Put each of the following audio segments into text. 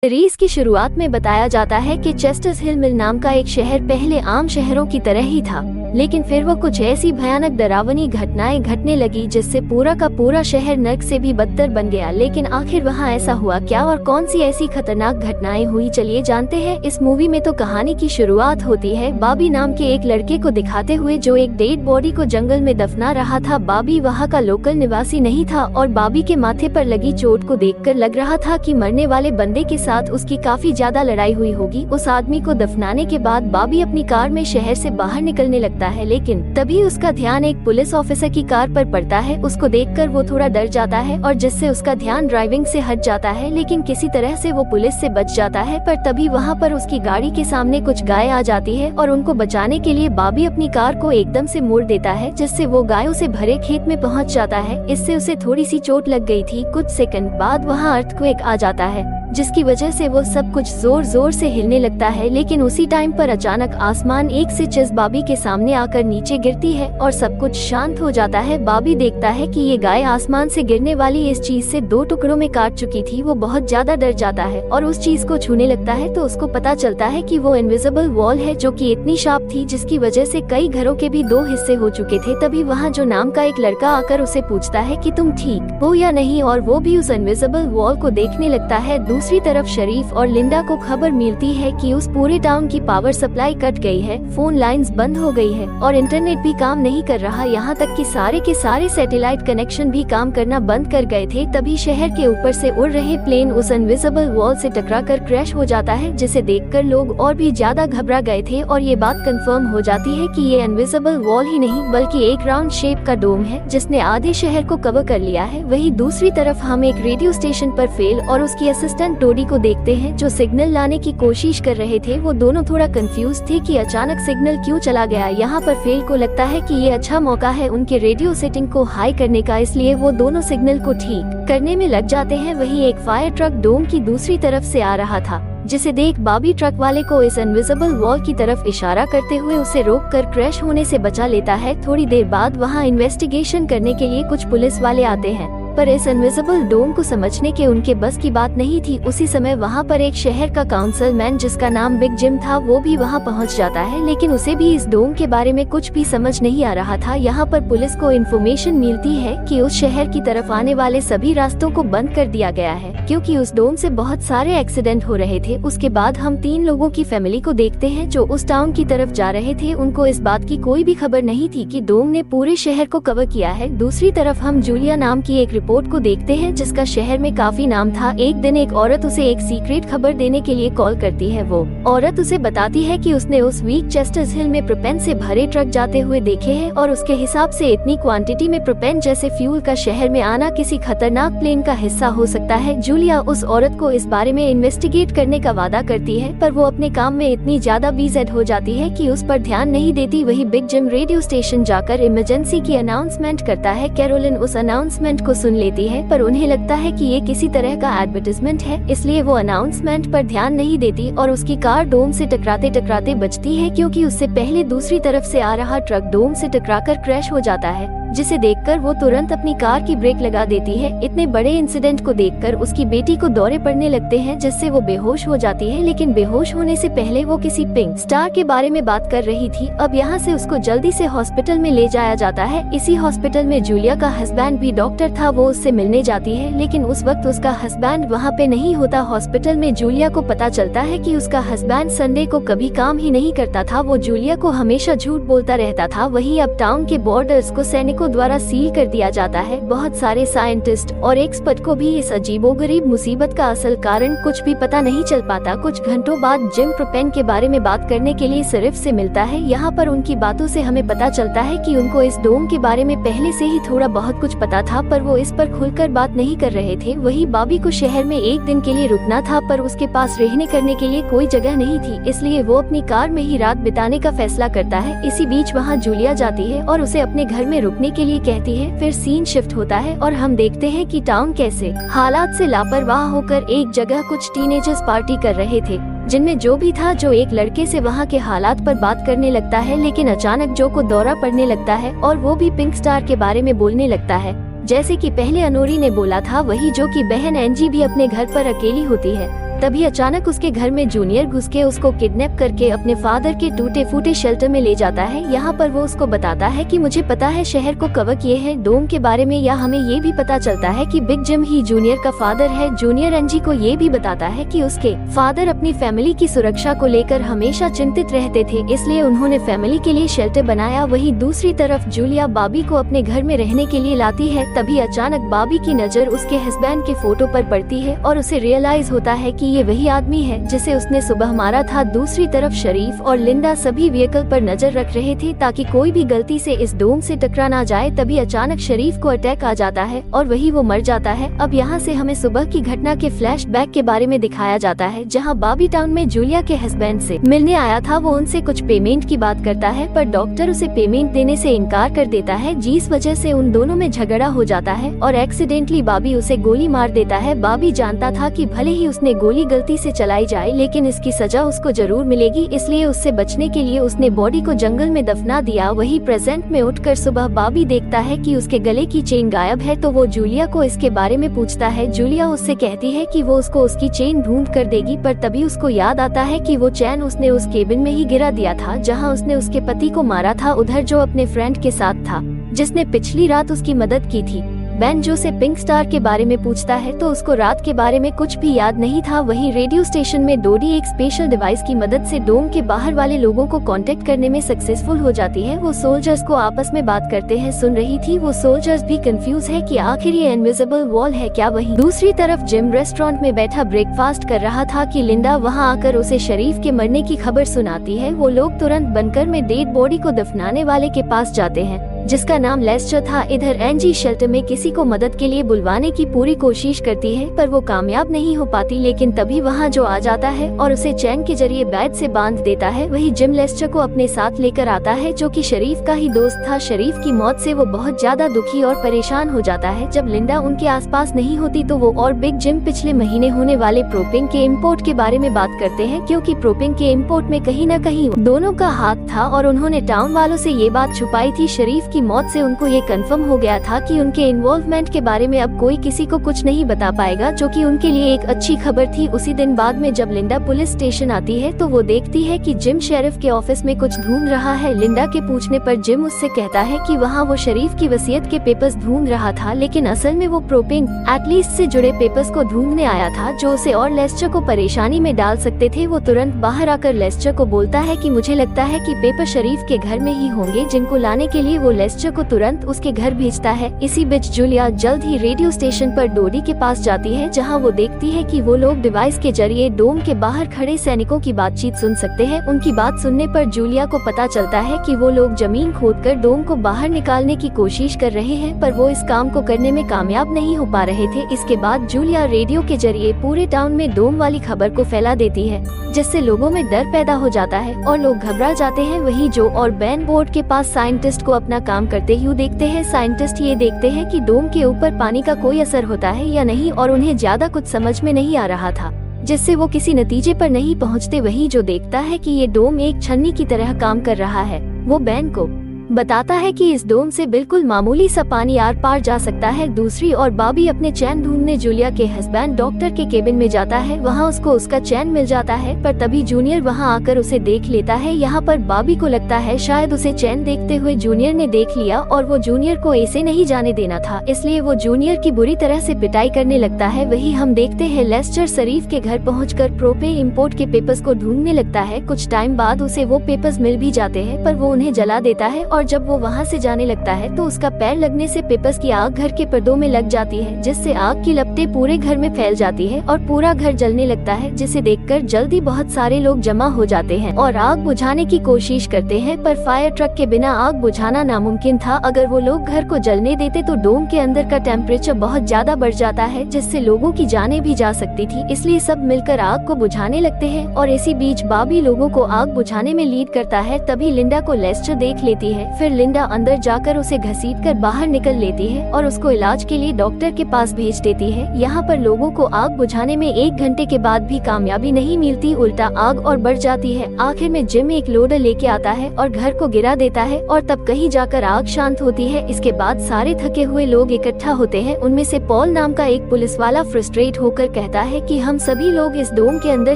Series की शुरुआत में बताया जाता है कि चेस्टर्स हिल मिल नाम का एक शहर पहले आम शहरों की तरह ही था, लेकिन फिर वो कुछ ऐसी भयानक डरावनी घटनाएं घटने लगी जिससे पूरा का पूरा शहर नर्क से भी बदतर बन गया। लेकिन आखिर वहाँ ऐसा हुआ क्या और कौन सी ऐसी खतरनाक घटनाएं हुई, चलिए जानते हैं। इस मूवी में तो कहानी की शुरुआत होती है बॉबी नाम के एक लड़के को दिखाते हुए जो एक डेड बॉडी को जंगल में दफना रहा था। बॉबी वहाँ का लोकल निवासी नहीं था और बॉबी के माथे पर लगी चोट को देखकर लग रहा था कि मरने वाले बंदे के साथ उसकी काफी ज्यादा लड़ाई हुई होगी। उस आदमी को दफनाने के बाद बॉबी अपनी कार में शहर से बाहर निकलने लगता है, लेकिन तभी उसका ध्यान एक पुलिस ऑफिसर की कार पर पड़ता है। उसको देखकर वो थोड़ा डर जाता है और जिससे उसका ध्यान ड्राइविंग से हट जाता है, लेकिन किसी तरह से वो पुलिस से बच जाता है। पर तभी वहाँ पर उसकी गाड़ी के सामने कुछ गाय आ जाती है और उनको बचाने के लिए बॉबी अपनी कार को एकदम से मोड़ देता है, जिससे वो गायों से भरे खेत में पहुँच जाता है। इससे उसे थोड़ी सी चोट लग गई थी। कुछ सेकंड बाद वहाँ अर्थक्वेक आ जाता है, जिसकी वजह से वो सब कुछ जोर जोर से हिलने लगता है। लेकिन उसी टाइम पर अचानक आसमान एक से चीज बॉबी के सामने आकर नीचे गिरती है और सब कुछ शांत हो जाता है। बॉबी देखता है कि ये गाय आसमान से गिरने वाली इस चीज से 2 टुकड़ों में काट चुकी थी। वो बहुत ज्यादा डर जाता है और उस चीज को छूने लगता है तो उसको पता चलता है कि वो इनविजिबल वॉल है जो कि इतनी शार्प थी जिसकी वजह से कई घरों के भी 2 हिस्से हो चुके थे। तभी वहाँ जो नाम का एक लड़का आकर उसे पूछता है कि तुम ठीक हो या नहीं, और वो भी उस इनविजिबल वॉल को देखने लगता है। दूसरी तरफ शरीफ और लिंडा को खबर मिलती है कि उस पूरे टाउन की पावर सप्लाई कट गई है, फोन लाइंस बंद हो गई है और इंटरनेट भी काम नहीं कर रहा। यहाँ तक कि सारे के सारे सैटेलाइट कनेक्शन भी काम करना बंद कर गए थे। तभी शहर के ऊपर से उड़ रहे प्लेन उस इनविजिबल वॉल से टकराकर क्रैश हो जाता है, जिसे देखकर लोग और भी ज्यादा घबरा गए थे और ये बात कंफर्म हो जाती है कि ये इनविजिबल वॉल ही नहीं बल्कि एक राउंड शेप का डोम है जिसने आधे शहर को कवर कर लिया है। वहीं दूसरी तरफ हम एक रेडियो स्टेशन पर फेल और उसकी असिस्टेंट टोडी को देखते हैं जो सिग्नल लाने की कोशिश कर रहे थे। वो दोनों थोड़ा कंफ्यूज थे कि अचानक सिग्नल क्यों चला गया। यहाँ पर फेल को लगता है कि ये अच्छा मौका है उनके रेडियो सेटिंग को हाई करने का, इसलिए वो दोनों सिग्नल को ठीक करने में लग जाते हैं। वहीं एक फायर ट्रक डोम की दूसरी तरफ से आ रहा था, जिसे देख बॉबी ट्रक वाले को इस इनविजिबल वॉल की तरफ इशारा करते हुए उसे रोककर क्रैश होने से बचा लेता है। थोड़ी देर बाद वहाँ इन्वेस्टिगेशन करने के लिए कुछ पुलिस वाले आते हैं, पर इस इनविजिबल डोम को समझने के उनके बस की बात नहीं थी। उसी समय वहाँ पर एक शहर का काउंसिलमैन जिसका नाम बिग जिम था वो भी वहाँ पहुँच जाता है, लेकिन उसे भी इस डोम के बारे में कुछ भी समझ नहीं आ रहा था। यहाँ पर पुलिस को इन्फॉर्मेशन मिलती है कि उस शहर की तरफ आने वाले सभी रास्तों को बंद कर दिया गया है क्योंकि उस डोम से बहुत सारे एक्सीडेंट हो रहे थे। उसके बाद हम 3 लोगों की फैमिली को देखते हैं जो उस टाउन की तरफ जा रहे थे। उनको इस बात की कोई भी खबर नहीं थी कि डोम ने पूरे शहर को कवर किया है। दूसरी तरफ हम जूलिया नाम की एक रिपोर्ट को देखते हैं जिसका शहर में काफी नाम था। एक दिन एक औरत उसे एक सीक्रेट खबर देने के लिए कॉल करती है। वो औरत उसे बताती है कि उसने उस वीक चेस्टर्स हिल में प्रोपेन से भरे ट्रक जाते हुए देखे हैं और उसके हिसाब से इतनी क्वांटिटी में प्रोपेन जैसे फ्यूल का शहर में आना किसी खतरनाक प्लेन का हिस्सा हो सकता है। जूलिया उस औरत को इस बारे में इन्वेस्टिगेट करने का वादा करती है, पर वो अपने काम में इतनी ज्यादा बिजी हो जाती है कि उस पर ध्यान नहीं देती। वही बिग जिम रेडियो स्टेशन जाकर इमरजेंसी की अनाउंसमेंट करता है। कैरोलिन उस अनाउंसमेंट को सुन लेती है, पर उन्हें लगता है कि ये किसी तरह का एडवर्टाइजमेंट है, इसलिए वो अनाउंसमेंट पर ध्यान नहीं देती और उसकी कार डोम से टकराते टकराते बचती है क्योंकि उससे पहले दूसरी तरफ से आ रहा ट्रक डोम से टकराकर क्रैश हो जाता है, जिसे देखकर वो तुरंत अपनी कार की ब्रेक लगा देती है। इतने बड़े इंसिडेंट को देखकर उसकी बेटी को दौरे पड़ने लगते हैं जिससे वो बेहोश हो जाती है, लेकिन बेहोश होने से पहले वो किसी पिंक स्टार के बारे में बात कर रही थी। अब यहाँ से उसको जल्दी से हॉस्पिटल में ले जाया जाता है। इसी हॉस्पिटल में जूलिया का हस्बैंड भी डॉक्टर था। वो उससे मिलने जाती है, लेकिन उस वक्त उसका हस्बैंड वहाँ पे नहीं होता। हॉस्पिटल में जूलिया को पता चलता है कि उसका हस्बैंड संडे को कभी काम ही नहीं करता था। वो जूलिया को हमेशा झूठ बोलता रहता था। वहीं अब टाउन के बॉर्डर्स को सैनिकों द्वारा सील कर दिया जाता है। बहुत सारे साइंटिस्ट और एक्सपर्ट को भी इस अजीबोगरीब मुसीबत का असल कारण कुछ भी पता नहीं चल पाता। कुछ घंटों बाद जिम प्रोपेन के बारे में बात करने के लिए सिर्फ से मिलता है। यहाँ पर उनकी बातों से हमें पता चलता है कि उनको इस डोम के बारे में पहले से ही थोड़ा बहुत कुछ पता था, पर वो इस पर खुलकर बात नहीं कर रहे थे। वही बॉबी को शहर में एक दिन के लिए रुकना था, पर उसके पास रहने करने के लिए कोई जगह नहीं थी, इसलिए वो अपनी कार में ही रात बिताने का फैसला करता है। इसी बीच वहाँ जूलिया जाती है और उसे अपने घर में रुकने के लिए कहती है। फिर सीन शिफ्ट होता है और हम देखते हैं कि टाउन कैसे हालात से लापरवाह होकर एक जगह कुछ टीनेजर्स पार्टी कर रहे थे, जिनमें जो भी था जो एक लड़के से वहाँ के हालात पर बात करने लगता है। लेकिन अचानक जो को दौरा पड़ने लगता है और वो भी पिंक स्टार के बारे में बोलने लगता है। जैसे कि पहले अनोरी ने बोला था, वही जो कि बहन एंजी भी अपने घर पर अकेली होती है। तभी अचानक उसके घर में जूनियर घुस के उसको किडनैप करके अपने फादर के टूटे फूटे शेल्टर में ले जाता है। यहाँ पर वो उसको बताता है कि मुझे पता है शहर को कवर किए है डोम के बारे में, या हमें ये भी पता चलता है कि बिग जिम ही जूनियर का फादर है। जूनियर एनजी को ये भी बताता है कि उसके फादर अपनी फैमिली की सुरक्षा को लेकर हमेशा चिंतित रहते थे, इसलिए उन्होंने फैमिली के लिए शेल्टर बनाया। वहीं दूसरी तरफ जूलिया बॉबी को अपने घर में रहने के लिए लाती है। तभी अचानक बॉबी की नजर उसके हस्बैंड के फोटो पर पड़ती है और उसे रियलाइज होता है कि ये वही आदमी है जिसे उसने सुबह मारा था। दूसरी तरफ शरीफ और लिंडा सभी व्हीकल पर नजर रख रहे थे ताकि कोई भी गलती से इस डोम से टकरा ना जाए। तभी अचानक शरीफ को अटैक आ जाता है और वही वो मर जाता है। अब यहाँ से हमें सुबह की घटना के फ्लैशबैक के बारे में दिखाया जाता है, जहाँ बॉबी टाउन में जूलिया के हस्बैंड से मिलने आया था। वो उनसे कुछ पेमेंट की बात करता है पर डॉक्टर उसे पेमेंट देने से इनकार कर देता है, जिस वजह से उन दोनों में झगड़ा हो जाता है और एक्सीडेंटली बॉबी उसे गोली मार देता है। बॉबी जानता था कि भले ही उसने गोली गलती से चलाई जाए लेकिन इसकी सजा उसको जरूर मिलेगी, इसलिए उससे बचने के लिए उसने बॉडी को जंगल में दफना दिया। वही प्रेजेंट में उठकर सुबह बॉबी देखता है कि उसके गले की चेन गायब है, तो वो जूलिया को इसके बारे में पूछता है। जूलिया उससे कहती है कि वो उसको उसकी चेन ढूंढ कर देगी, पर तभी उसको याद आता है कि वो चैन उसने उस केबिन में ही गिरा दिया था जहाँ उसने उसके पति को मारा था, उधर जो अपने फ्रेंड के साथ था जिसने पिछली रात उसकी मदद की थी। बेन जो से पिंक स्टार के बारे में पूछता है तो उसको रात के बारे में कुछ भी याद नहीं था। वहीं रेडियो स्टेशन में डोडी एक स्पेशल डिवाइस की मदद से डोम के बाहर वाले लोगों को कांटेक्ट करने में सक्सेसफुल हो जाती है। वो सोल्जर्स को आपस में बात करते हैं सुन रही थी। वो सोल्जर्स भी कंफ्यूज है कि आखिर ये इनविजिबल वॉल है क्या। वहीं दूसरी तरफ जिम रेस्टोरेंट में बैठा ब्रेकफास्ट कर रहा था कि लिंडा वहाँ आकर उसे शरीफ के मरने की खबर सुनाती है। वो लोग तुरंत बनकर में डेड बॉडी को दफनाने वाले के पास जाते हैं जिसका नाम लेस्टर था। इधर एनजी शेल्टर में किसी को मदद के लिए बुलवाने की पूरी कोशिश करती है पर वो कामयाब नहीं हो पाती, लेकिन तभी वहाँ जो आ जाता है और उसे चैन के जरिए बैट से बांध देता है। वही जिम लेस्टर को अपने साथ लेकर आता है जो कि शरीफ का ही दोस्त था। शरीफ की मौत से वो बहुत ज्यादा दुखी और परेशान हो जाता है। जब लिंडा उनके आसपास नहीं होती तो वो और बिग जिम पिछले महीने होने वाले प्रोपिंग के इम्पोर्ट के बारे में बात करते हैं, क्योंकि प्रोपिंग के इम्पोर्ट में कहीं न कहीं दोनों का हाथ था और उन्होंने टाउन वालों से ये बात छुपाई थी। शरीफ की मौत से उनको ये कंफर्म हो गया था कि उनके इन्वॉल्वमेंट के बारे में अब कोई किसी को कुछ नहीं बता पाएगा, जो कि उनके लिए एक अच्छी खबर थी। उसी दिन बाद में जब लिंडा पुलिस स्टेशन आती है तो वो देखती है कि जिम शेरिफ के ऑफिस में कुछ ढूंढ रहा है। लिंडा के पूछने पर जिम उससे कहता है कि वहाँ वो शरीफ की वसीयत के पेपर्स ढूंढ रहा था, लेकिन असल में वो प्रोपिंग एटलीस्ट से जुड़े पेपर्स को ढूंढने आया था जो उसे और लेस्टर को परेशानी में डाल सकते थे। वो तुरंत बाहर आकर लेस्टर को बोलता है कि मुझे लगता है कि पेपर शरीफ के घर में ही होंगे, जिनको लाने के लिए वो लेस्टर को तुरंत उसके घर भेजता है। इसी बीच जूलिया जल्द ही रेडियो स्टेशन पर डोडी के पास जाती है जहां वो देखती है कि वो लोग डिवाइस के जरिए डोम के बाहर खड़े सैनिकों की बातचीत सुन सकते हैं। उनकी बात सुनने पर जूलिया को पता चलता है कि वो लोग जमीन खोदकर डोम को बाहर निकालने की कोशिश कर रहे हैं, पर वो इस काम को करने में कामयाब नहीं हो पा रहे थे। इसके बाद जूलिया रेडियो के जरिए पूरे टाउन में डोम वाली खबर को फैला देती है, जिससे लोगों में डर पैदा हो जाता है और लोग घबरा जाते हैं। वही जो और बेन बोर्ड के पास साइंटिस्ट को अपना काम करते हुए देखते हैं। साइंटिस्ट ये देखते हैं कि डोम के ऊपर पानी का कोई असर होता है या नहीं, और उन्हें ज्यादा कुछ समझ में नहीं आ रहा था, जिससे वो किसी नतीजे पर नहीं पहुंचते। वही जो देखता है कि ये डोम एक छन्नी की तरह काम कर रहा है, वो बेन को बताता है कि इस डोम से बिल्कुल मामूली सा पानी आर पार जा सकता है। दूसरी ओर बॉबी अपने चैन ढूंढने जूलिया के हस्बैंड डॉक्टर के केबिन में जाता है। वहाँ उसको उसका चैन मिल जाता है, पर तभी जूनियर वहाँ आकर उसे देख लेता है। यहाँ पर बॉबी को लगता है शायद उसे चैन देखते हुए जूनियर ने देख लिया और वो जूनियर को ऐसे नहीं जाने देना था, इसलिए वो जूनियर की बुरी तरह से पिटाई करने लगता है। वही हम देखते हैं लेस्टर शरीफ के घर पहुँचकर प्रोपे इम्पोर्ट के पेपर्स को ढूंढने लगता है। कुछ टाइम बाद उसे वो पेपर्स मिल भी जाते हैं, पर वो उन्हें जला देता है और जब वो वहाँ से जाने लगता है तो उसका पैर लगने से पेपर्स की आग घर के पर्दों में लग जाती है, जिससे आग की लपटें पूरे घर में फैल जाती है और पूरा घर जलने लगता है, जिसे देखकर जल्दी बहुत सारे लोग जमा हो जाते हैं और आग बुझाने की कोशिश करते हैं, पर फायर ट्रक के बिना आग बुझाना नामुमकिन था। अगर वो लोग घर को जलने देते तो डोम के अंदर का टेम्परेचर बहुत ज्यादा बढ़ जाता है, जिससे लोगों की जानें भी जा सकती थी, इसलिए सब मिलकर आग को बुझाने लगते हैं। और इसी बीच बॉबी लोगों को आग बुझाने में लीड करता है। तभी लिंडा को लेस्टर देख लेती है। है। फिर लिंडा अंदर जाकर उसे घसीटकर बाहर निकल लेती है और उसको इलाज के लिए डॉक्टर के पास भेज देती है। यहाँ पर लोगों को आग बुझाने में 1 घंटे के बाद भी कामयाबी नहीं मिलती, उल्टा आग और बढ़ जाती है। आखिर में जिम एक लोडर लेके आता है और घर को गिरा देता है और तब कहीं जाकर आग शांत होती है। इसके बाद सारे थके हुए लोग इकट्ठा होते हैं। उनमें से पॉल नाम का एक पुलिस वाला फ्रस्ट्रेट होकर कहता है कि हम सभी लोग इस डोम के अंदर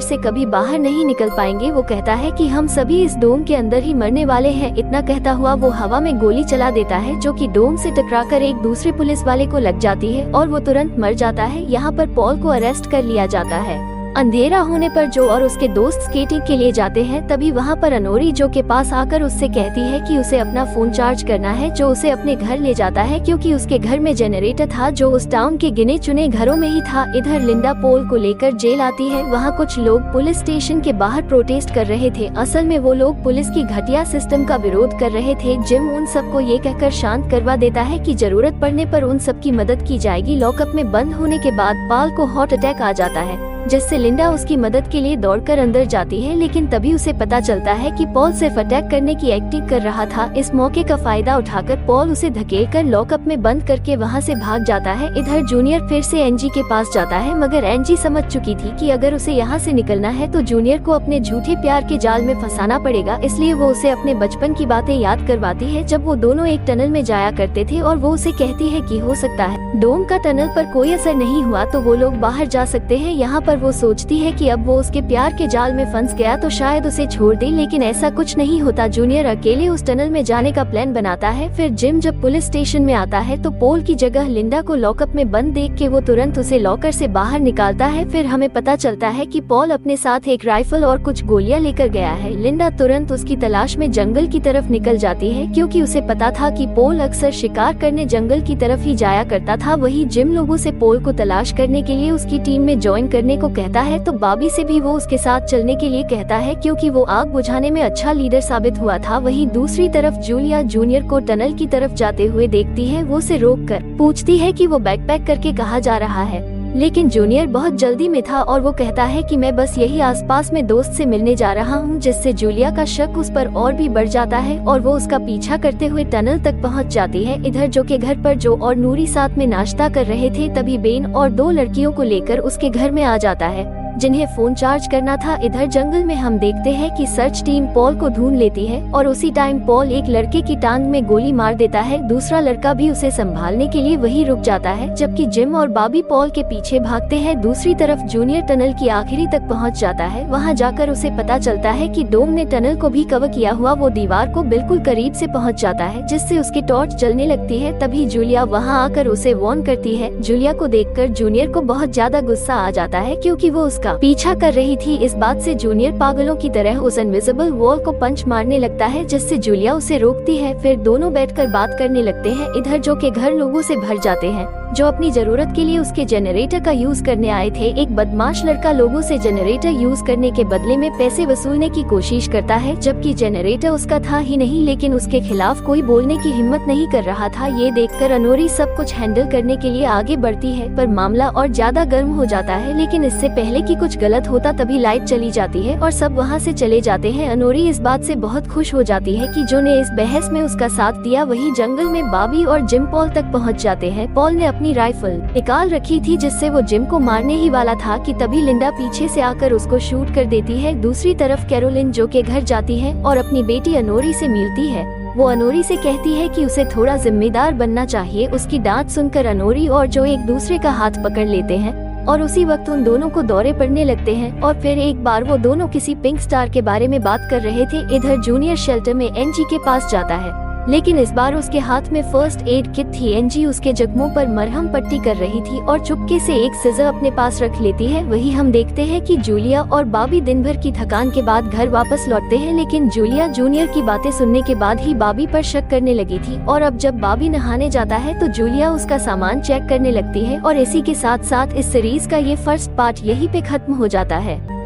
से कभी बाहर नहीं निकल पाएंगे। वो कहता है कि हम सभी इस डोम के अंदर ही मरने वाले हैं। इतना कहता हुआ वो हवा में गोली चला देता है जो कि डोम से टकराकर एक दूसरे पुलिस वाले को लग जाती है और वो तुरंत मर जाता है। यहाँ पर पॉल को अरेस्ट कर लिया जाता है। अंधेरा होने पर जो और उसके दोस्त स्केटिंग के लिए जाते हैं, तभी वहाँ पर अनोरी जो के पास आकर उससे कहती है कि उसे अपना फोन चार्ज करना है, जो उसे अपने घर ले जाता है क्योंकि उसके घर में जनरेटर था जो उस टाउन के गिने चुने घरों में ही था। इधर लिंडा पोल को लेकर जेल आती है। वहाँ कुछ लोग पुलिस स्टेशन के बाहर प्रोटेस्ट कर रहे थे। असल में वो लोग पुलिस की घटिया सिस्टम का विरोध कर रहे थे। जिम उन सबको ये कहकर शांत करवा देता है कि जरूरत पड़ने पर उन सबकी मदद की जाएगी। लॉकअप में बंद होने के बाद पॉल को हार्ट अटैक आ जाता है, जिससे लिंडा उसकी मदद के लिए दौड़कर अंदर जाती है, लेकिन तभी उसे पता चलता है कि पॉल सिर्फ अटैक करने की एक्टिंग कर रहा था। इस मौके का फायदा उठाकर पॉल उसे धकेलकर लॉकअप में बंद करके वहां से भाग जाता है। इधर जूनियर फिर से एंजी के पास जाता है, मगर एंजी समझ चुकी थी कि अगर उसे यहाँ से निकलना है तो जूनियर को अपने झूठे प्यार के जाल में फंसाना पड़ेगा। इसलिए वो उसे अपने बचपन की बातें याद करवाती है जब वो दोनों एक टनल में जाया करते थे, और वो उसे कहती है कि हो सकता है डोम का टनल पर कोई असर नहीं हुआ तो वो लोग बाहर जा सकते हैं। यहाँ पर वो सोचती है कि अब वो उसके प्यार के जाल में फंस गया तो शायद उसे छोड़ दे, लेकिन ऐसा कुछ नहीं होता। जूनियर अकेले उस टनल में जाने का प्लान बनाता है। फिर जिम जब पुलिस स्टेशन में आता है तो पोल की जगह लिंडा को लॉकअप में बंद देख के वो तुरंत उसे लॉकर से बाहर निकालता है। फिर हमें पता चलता है कि पॉल अपने साथ एक राइफल और कुछ गोलियां लेकर गया है। लिंडा तुरंत उसकी तलाश में जंगल की तरफ निकल जाती है क्योंकि उसे पता था कि पोल अक्सर शिकार करने जंगल की तरफ ही जाया करता था। वही जिम लोगों से पोल को तलाश करने के लिए उसकी टीम में ज्वाइन करने को कहता है, तो बॉबी से भी वो उसके साथ चलने के लिए कहता है क्योंकि वो आग बुझाने में अच्छा लीडर साबित हुआ था। वहीं दूसरी तरफ जूलिया जूनियर को टनल की तरफ जाते हुए देखती है। वो उसे रोककर पूछती है कि वो बैकपैक करके कहाँ जा रहा है, लेकिन जूनियर बहुत जल्दी में था और वो कहता है कि मैं बस यही आसपास में दोस्त से मिलने जा रहा हूँ, जिससे जूलिया का शक उस पर और भी बढ़ जाता है और वो उसका पीछा करते हुए टनल तक पहुँच जाती है। इधर जो के घर पर जो और नूरी साथ में नाश्ता कर रहे थे, तभी बेन और 2 लड़कियों को लेकर उसके घर में आ जाता है जिन्हें फोन चार्ज करना था। इधर जंगल में हम देखते हैं कि सर्च टीम पॉल को ढूंढ लेती है और उसी टाइम पॉल एक लड़के की टांग में गोली मार देता है। दूसरा लड़का भी उसे संभालने के लिए वहीं रुक जाता है, जबकि जिम और बॉबी पॉल के पीछे भागते हैं। दूसरी तरफ जूनियर टनल की आखिरी तक पहुंच जाता है। वहां जाकर उसे पता चलता है कि डोम ने टनल को भी कवर किया हुआ। वो दीवार को बिल्कुल करीब से पहुँच जाता है, जिससे उसकी टॉर्च जलने लगती है। तभी जूलिया वहाँ आकर उसे वार्न करती है। जूलिया को देखकर जूनियर को बहुत ज्यादा गुस्सा आ जाता है क्योंकि वो उसका पीछा कर रही थी। इस बात से जूनियर पागलों की तरह उस इनविजिबल वॉल को पंच मारने लगता है, जिससे जूलिया उसे रोकती है। फिर दोनों बैठकर बात करने लगते हैं। इधर जो के घर लोगों से भर जाते हैं जो अपनी जरूरत के लिए उसके जनरेटर का यूज करने आए थे। एक बदमाश लड़का लोगों से जनरेटर यूज करने के बदले में पैसे वसूलने की कोशिश करता है, जबकि जनरेटर उसका था ही नहीं, लेकिन उसके खिलाफ कोई बोलने की हिम्मत नहीं कर रहा था। ये देखकर अनोरी सब कुछ हैंडल करने के लिए आगे बढ़ती है, पर मामला और ज्यादा गर्म हो जाता है। लेकिन इससे पहले कि कुछ गलत होता तभी लाइट चली जाती है और सब वहाँ से चले जाते हैं। अनोरी इस बात से बहुत खुश हो जाती है कि जो ने इस बहस में उसका साथ दिया। वही जंगल में बॉबी और जिम पॉल तक पहुँच जाते हैं। पॉल ने अपनी राइफल निकाल रखी थी जिससे वो जिम को मारने ही वाला था कि तभी लिंडा पीछे से आकर उसको शूट कर देती है। दूसरी तरफ कैरोलिन जो के घर जाती है और अपनी बेटी अनोरी से मिलती है। वो अनोरी से कहती है कि उसे थोड़ा जिम्मेदार बनना चाहिए। उसकी डांट सुनकर अनोरी और जो एक दूसरे का हाथ पकड़ लेते हैं और उसी वक्त उन दोनों को दौरे पड़ने लगते हैं। और फिर एक बार वो दोनों किसी पिंक स्टार के बारे में बात कर रहे थे। इधर जूनियर शेल्टर में एनजी के पास जाता है, लेकिन इस बार उसके हाथ में फर्स्ट एड किट थी। एनजी उसके जख्मों पर मरहम पट्टी कर रही थी और चुपके से एक सिजर अपने पास रख लेती है। वही हम देखते हैं कि जूलिया और बॉबी दिन भर की थकान के बाद घर वापस लौटते हैं, लेकिन जूलिया जूनियर की बातें सुनने के बाद ही बॉबी पर शक करने लगी थी। और अब जब बॉबी नहाने जाता है तो जूलिया उसका सामान चेक करने लगती है। और इसी के साथ साथ इस सीरीज का ये फर्स्ट पार्ट यही पे खत्म हो जाता है।